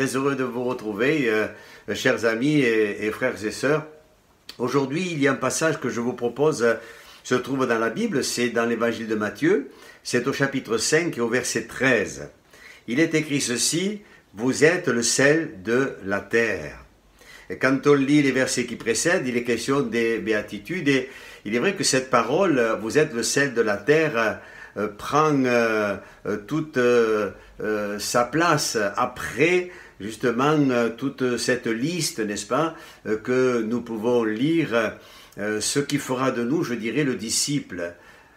très heureux de vous retrouver, chers amis et frères et sœurs. Aujourd'hui, il y a un passage que je vous propose, se trouve dans la Bible, c'est dans l'évangile de Matthieu, c'est au chapitre 5 et au verset 13. Il est écrit ceci, « Vous êtes le sel de la terre ». Et quand on lit les versets qui précèdent, il est question des béatitudes et il est vrai que cette parole, « Vous êtes le sel de la terre », prend toute sa place après justement toute cette liste, n'est-ce pas, que nous pouvons lire, ce qui fera de nous, je dirais, le disciple,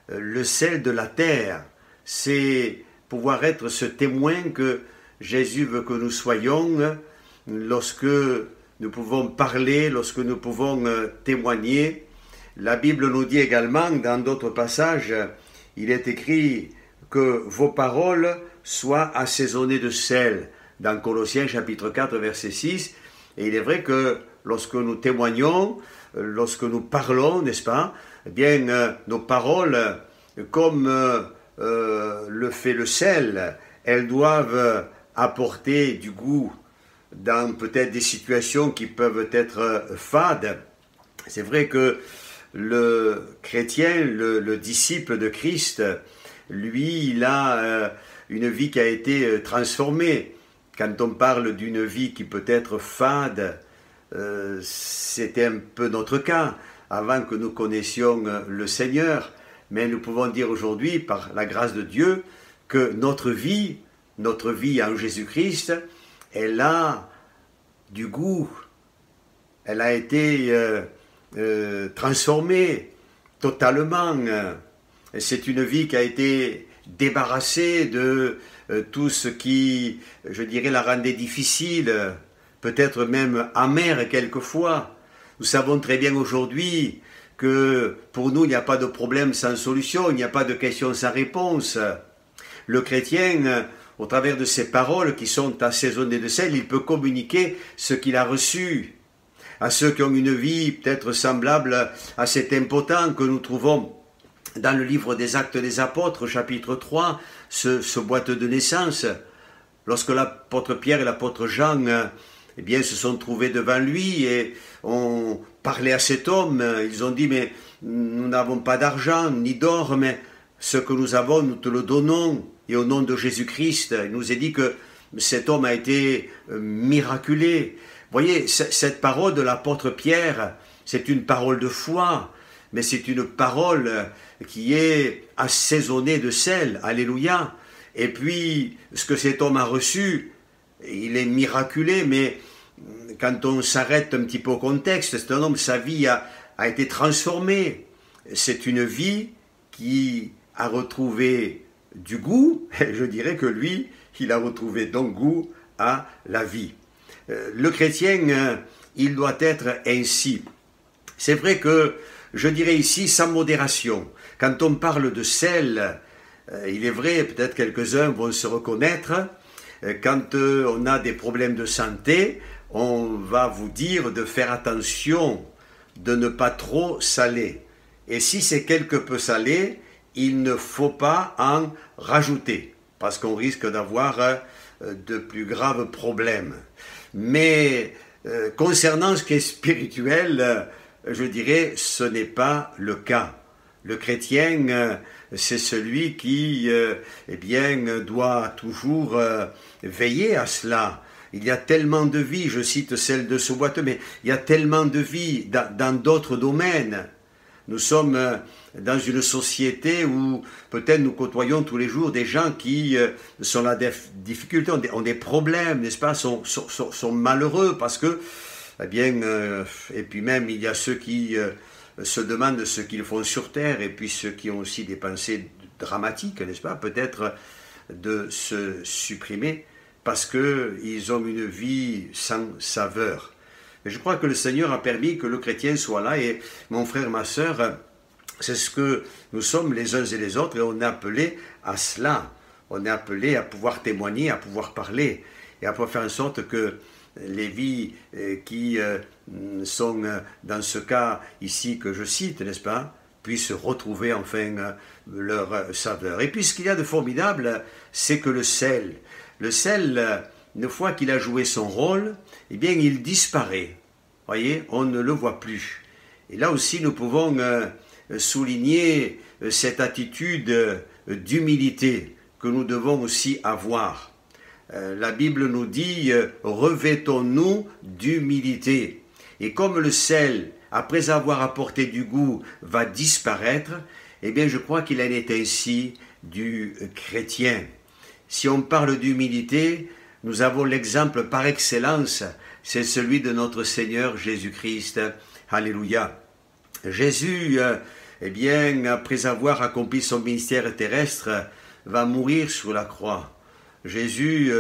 le sel de la terre, c'est pouvoir être ce témoin que Jésus veut que nous soyons lorsque nous pouvons parler, lorsque nous pouvons témoigner. La Bible nous dit également, dans d'autres passages, il est écrit que vos paroles soient assaisonnées de sel, dans Colossiens chapitre 4 verset 6, et il est vrai que lorsque nous témoignons, lorsque nous parlons, n'est-ce pas, eh bien nos paroles, comme le fait le sel, elles doivent apporter du goût dans peut-être des situations qui peuvent être fades. C'est vrai que le chrétien, le disciple de Christ, lui, il a une vie qui a été transformée. Quand on parle d'une vie qui peut être fade, c'était un peu notre cas avant que nous connaissions le Seigneur. Mais nous pouvons dire aujourd'hui, par la grâce de Dieu, que notre vie en Jésus-Christ, elle a du goût. Elle a été transformée totalement. C'est une vie qui a été débarrassée de tout ce qui, je dirais, la rendait difficile, peut-être même amère quelquefois. Nous savons très bien aujourd'hui que pour nous, il n'y a pas de problème sans solution, il n'y a pas de question sans réponse. Le chrétien, au travers de ses paroles qui sont assaisonnées de sel, il peut communiquer ce qu'il a reçu. À ceux qui ont une vie peut-être semblable à cet impotent que nous trouvons dans le livre des Actes des Apôtres, chapitre 3, ce boîte de naissance, lorsque l'apôtre Pierre et l'apôtre Jean eh bien, se sont trouvés devant lui et ont parlé à cet homme, ils ont dit, mais nous n'avons pas d'argent ni d'or, mais ce que nous avons, nous te le donnons, et au nom de Jésus-Christ, il nous est dit que cet homme a été miraculé. Vous voyez, cette parole de l'apôtre Pierre, c'est une parole de foi, mais c'est une parole qui est assaisonnée de sel, alléluia. Et puis, ce que cet homme a reçu, il est miraculé, mais quand on s'arrête un petit peu au contexte, c'est un homme, sa vie a été transformée. C'est une vie qui a retrouvé du goût, et je dirais que lui, il a retrouvé donc goût à la vie. Le chrétien, il doit être ainsi. C'est vrai que, je dirais ici, sans modération. Quand on parle de sel, il est vrai, peut-être quelques-uns vont se reconnaître, quand on a des problèmes de santé, on va vous dire de faire attention, de ne pas trop saler. Et si c'est quelque peu salé, il ne faut pas en rajouter, parce qu'on risque d'avoir de plus graves problèmes. Mais concernant ce qui est spirituel, je dirais, ce n'est pas le cas. Le chrétien, c'est celui qui eh bien, doit toujours veiller à cela. Il y a tellement de vie, je cite celle de ce boiteux, mais il y a tellement de vie dans d'autres domaines. Nous sommes dans une société où peut-être nous côtoyons tous les jours des gens qui sont à des difficultés, ont des problèmes, n'est-ce pas, sont malheureux parce que, eh bien, et puis même il y a ceux qui se demandent ce qu'ils font sur terre et puis ceux qui ont aussi des pensées dramatiques, n'est-ce pas, peut-être de se supprimer parce qu'ils ont une vie sans saveur. Et je crois que le Seigneur a permis que le chrétien soit là et mon frère, ma sœur, c'est ce que nous sommes les uns et les autres et on est appelé à cela. On est appelé à pouvoir témoigner, à pouvoir parler et à pouvoir faire en sorte que les vies qui sont dans ce cas ici que je cite, n'est-ce pas, puissent retrouver enfin leur saveur. Et puis ce qu'il y a de formidable, c'est que le sel, une fois qu'il a joué son rôle, eh bien, il disparaît. Voyez, on ne le voit plus. Et là aussi, nous pouvons souligner cette attitude d'humilité que nous devons aussi avoir. La Bible nous dit « Revêtons-nous d'humilité ». Et comme le sel, après avoir apporté du goût, va disparaître, eh bien, je crois qu'il en est ainsi du chrétien. Si on parle d'humilité, nous avons l'exemple par excellence, c'est celui de notre Seigneur Jésus-Christ. Alléluia. Jésus, eh bien, après avoir accompli son ministère terrestre, va mourir sur la croix. Jésus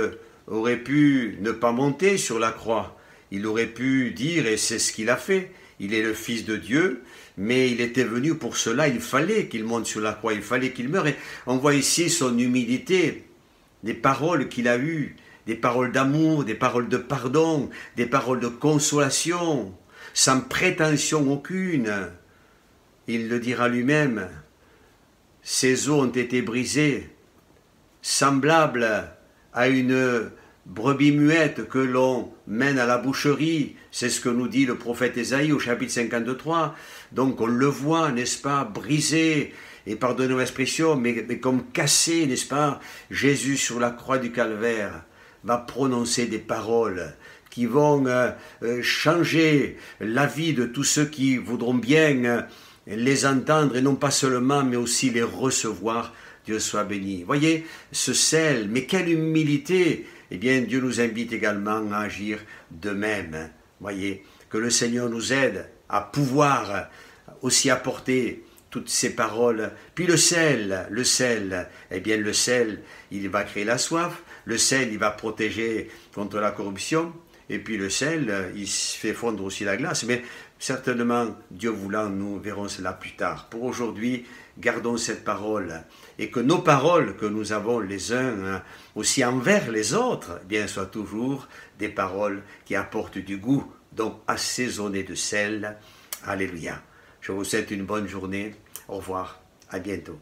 aurait pu ne pas monter sur la croix. Il aurait pu dire, et c'est ce qu'il a fait, il est le Fils de Dieu, mais il était venu pour cela, il fallait qu'il monte sur la croix, il fallait qu'il meure. Et on voit ici son humilité, des paroles qu'il a eues, des paroles d'amour, des paroles de pardon, des paroles de consolation, sans prétention aucune. Il le dira lui-même, ses os ont été brisés, semblables à une brebis muette que l'on mène à la boucherie. C'est ce que nous dit le prophète Ésaïe au chapitre 53. Donc on le voit, n'est-ce pas, brisé, et pardonnez l'expression, mais comme cassé, n'est-ce pas. Jésus sur la croix du calvaire va prononcer des paroles qui vont changer la vie de tous ceux qui voudront bien les entendre, et non pas seulement, mais aussi les recevoir. Dieu soit béni. Voyez, ce sel, mais quelle humilité! Eh bien, Dieu nous invite également à agir de même. Voyez, que le Seigneur nous aide à pouvoir aussi apporter toutes ces paroles. Puis le sel, eh bien le sel, il va créer la soif, le sel, il va protéger contre la corruption, et puis le sel, il fait fondre aussi la glace, mais certainement, Dieu voulant, nous verrons cela plus tard. Pour aujourd'hui, gardons cette parole, et que nos paroles que nous avons les uns aussi envers les autres, eh bien, soient toujours des paroles qui apportent du goût, donc assaisonnées de sel. Alléluia. Je vous souhaite une bonne journée. Au revoir. À bientôt.